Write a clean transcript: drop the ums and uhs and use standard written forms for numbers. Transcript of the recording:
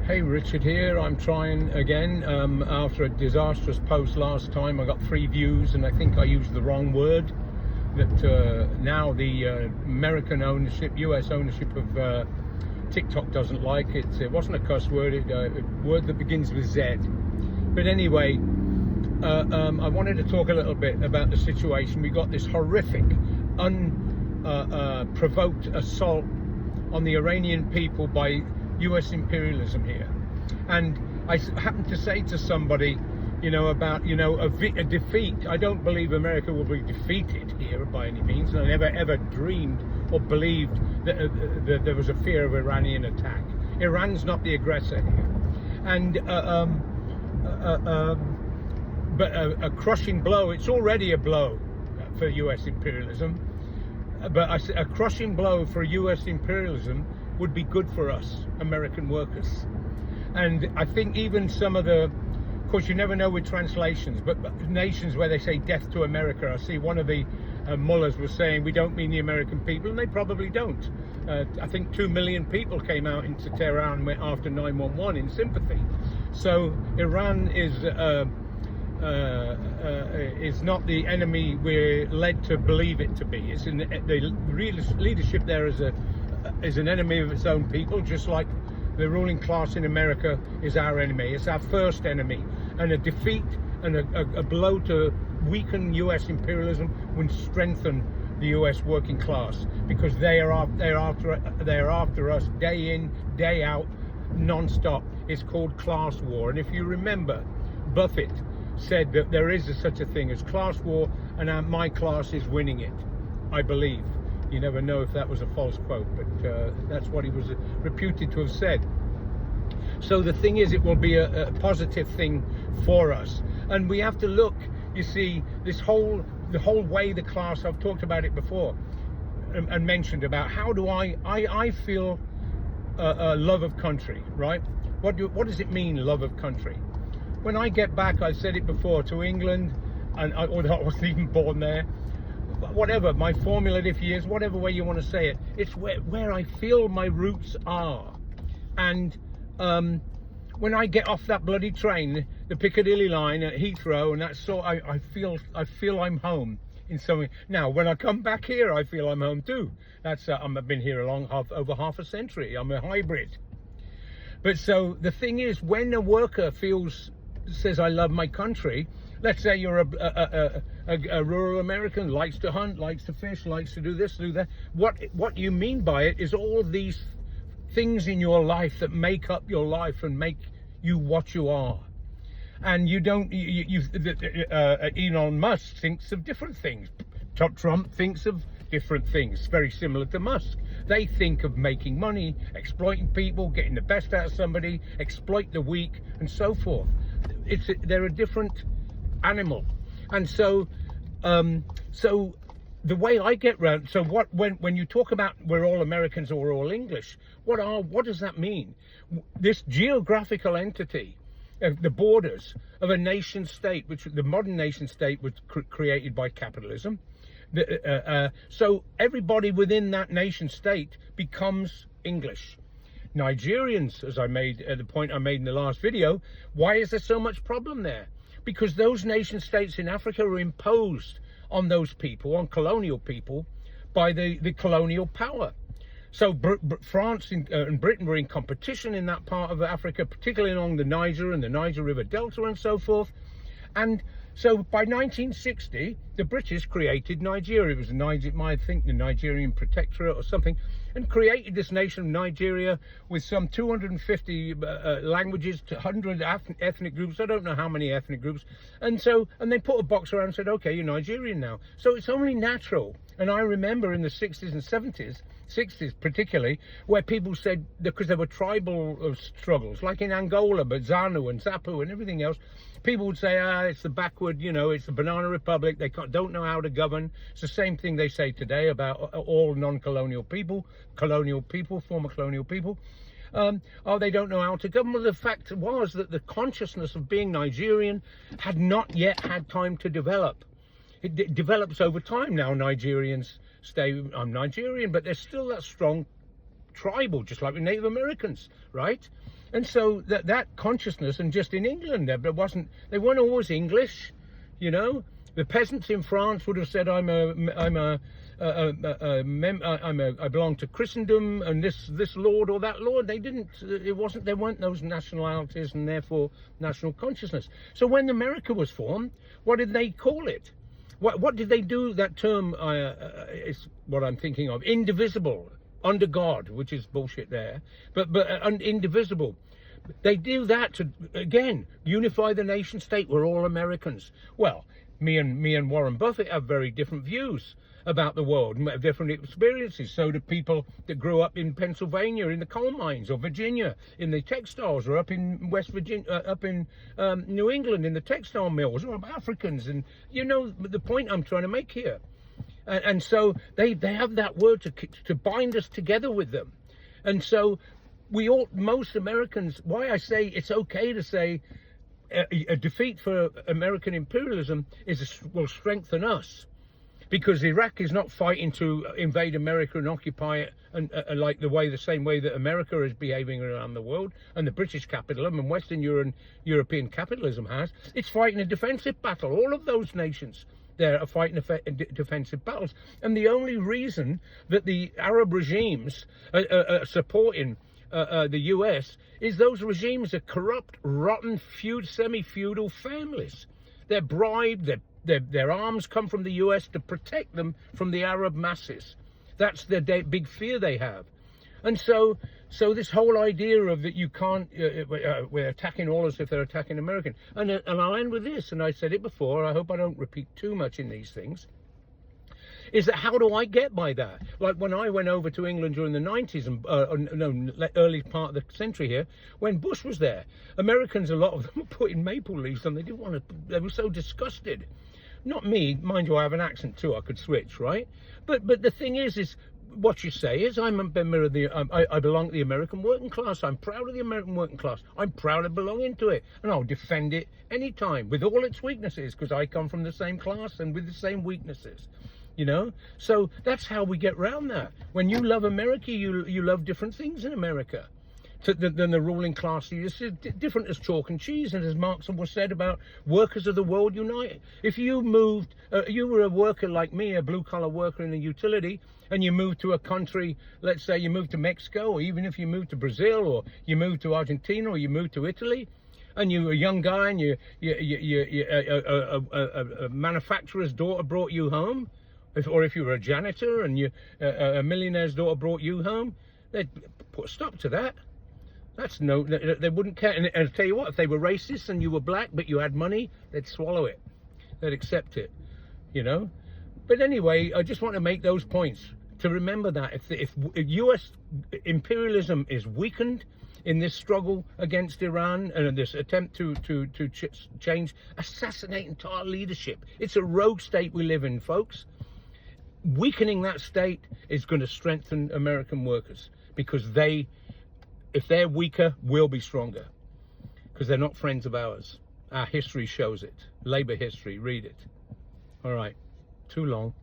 Hey, Richard here. I'm trying again. After a disastrous post last time, I got 3 views, and I think I used the wrong word. That now the American ownership, US ownership of TikTok doesn't like it. It wasn't a cuss word, a word that begins with Z. But anyway, I wanted to talk a little bit about the situation. We got this horrific, unprovoked assault on the Iranian people by US imperialism here. And I happened to say to somebody, about, a defeat. I don't believe America will be defeated here by any means. I never ever dreamed or believed that there was a fear of Iranian attack. Iran's not the aggressor here. And but a crushing blow, it's already a blow for US imperialism, but a crushing blow for US imperialism would be good for us, American workers. And I think even some of the, of course you never know with translations, but nations where they say death to America, I see one of the mullahs was saying we don't mean the American people, and they probably don't. I think 2 million people came out into Tehran after 9/11 in sympathy. So Iran is not the enemy we're led to believe it to be. It's the leadership there is an enemy of its own people, just like the ruling class in America is our enemy. It's our first enemy, and a defeat and a blow to weaken US imperialism would strengthen the US working class, because they are after us day in, day out, non-stop. It's called class war. And if you remember, Buffett said that there is such a thing as class war, and my class is winning it, I believe. You never know if that was a false quote, but that's what he was reputed to have said. So the thing is, it will be a positive thing for us. And we have to look, you see, the whole way the class, I've talked about it before and mentioned about how do I feel a love of country, right? What does it mean, love of country? When I get back, I've said it before, to England, and although I wasn't even born there, whatever, my formulative years, whatever way you want to say it, it's where I feel my roots are. And when I get off that bloody train, the Piccadilly line at Heathrow, and that's so, I feel I'm home in some way. Now, when I come back here, I feel I'm home too. That's I've been here over half a century. I'm a hybrid. But so the thing is, when a worker says I love my country, let's say you're a rural American, likes to hunt, likes to fish, likes to do this, do that. What you mean by it is all these things in your life that make up your life and make you what you are. And you don't. Elon Musk thinks of different things. Trump thinks of different things, very similar to Musk. They think of making money, exploiting people, getting the best out of somebody, exploit the weak, and so forth. They're a different animal. And so the way I get round, so when you talk about we're all Americans or we're all English, what does that mean? This geographical entity, the borders of a nation state, which the modern nation state was created by capitalism. So everybody within that nation state becomes English. Nigerians, as I made the point I made in the last video, why is there so much problem there? Because those nation states in Africa were imposed on those people, on colonial people, by the colonial power. So France and Britain were in competition in that part of Africa, particularly along the Niger and the Niger River Delta and so forth. And so by 1960, the British created Nigeria. It was I think the Nigerian Protectorate or something, and created this nation of Nigeria with some 250 languages, 100 ethnic groups. I don't know how many ethnic groups. And they put a box around and said, okay, you're Nigerian now. So it's only natural. And I remember in the 60s and 70s, 60s particularly, where people said, because there were tribal struggles, like in Angola, but ZANU and ZAPU and everything else, people would say, it's the backward, it's the banana republic, they don't know how to govern. It's the same thing they say today about all non-colonial people, former colonial people. They don't know how to govern. Well, the fact was that the consciousness of being Nigerian had not yet had time to develop. It develops over time now. Nigerians say, I'm Nigerian, but there's still that strong tribal, just like with Native Americans, right? And so that consciousness, and just in England, they weren't always English, you know. The peasants in France would have said, I belong to Christendom and this lord or that lord. They didn't. There weren't those nationalities and therefore national consciousness. So when America was formed, what did they call it? What did they do? That term is what I'm thinking of. Indivisible, under God, which is bullshit there. But indivisible. They do that to, again, unify the nation state. We're all Americans. Well, me and Warren Buffett have very different views about the world, different experiences. So do people that grew up in Pennsylvania in the coal mines, or Virginia in the textiles, or up in West Virginia, up in New England in the textile mills, or Africans. And you know the point I'm trying to make here. And so they have that word to bind us together with them. And so most Americans, why I say it's okay to say a defeat for American imperialism will strengthen us, because Iraq is not fighting to invade America and occupy it, and like the same way that America is behaving around the world, and the British capitalism and Western European capitalism has. It's fighting a defensive battle. All of those nations there are fighting defensive battles, and the only reason that the Arab regimes are supporting the US is those regimes are corrupt, rotten, semi-feudal families. They're bribed, their arms come from the US to protect them from the Arab masses. That's the big fear they have. And so this whole idea of that you can't, we're attacking all as if they're attacking American. And I'll end with this, and I said it before, I hope I don't repeat too much in these things, is that how do I get by that? Like when I went over to England during the 90s, and early part of the century here, when Bush was there, Americans, a lot of them were putting maple leaves on. They didn't want to, they were so disgusted. Not me, mind you, I have an accent too, I could switch, right? But the thing is what you say is, I belong to the American working class. I'm proud of the American working class. I'm proud of belonging to it, and I'll defend it anytime with all its weaknesses, because I come from the same class and with the same weaknesses. You know, so that's how we get round that. When you love America, you love different things in America than the ruling class. It's different as chalk and cheese, and as Marx was said about workers of the world unite. If you moved, you were a worker like me, a blue-collar worker in a utility, and you moved to a country, let's say you moved to Mexico, or even if you moved to Brazil, or you moved to Argentina, or you moved to Italy, and you were a young guy, and a manufacturer's daughter brought you home, or if you were a janitor and a millionaire's daughter brought you home, they'd put a stop to that. They wouldn't care. And I'll tell you what, if they were racist and you were black but you had money, they'd swallow it. They'd accept it, you know. But anyway, I just want to make those points to remember that if US imperialism is weakened in this struggle against Iran and this attempt to change, assassinate entire leadership. It's a rogue state we live in, folks. Weakening that state is going to strengthen American workers, because if they're weaker, we'll be stronger, because they're not friends of ours. Our history shows it. Labor history, read it. All right, too long.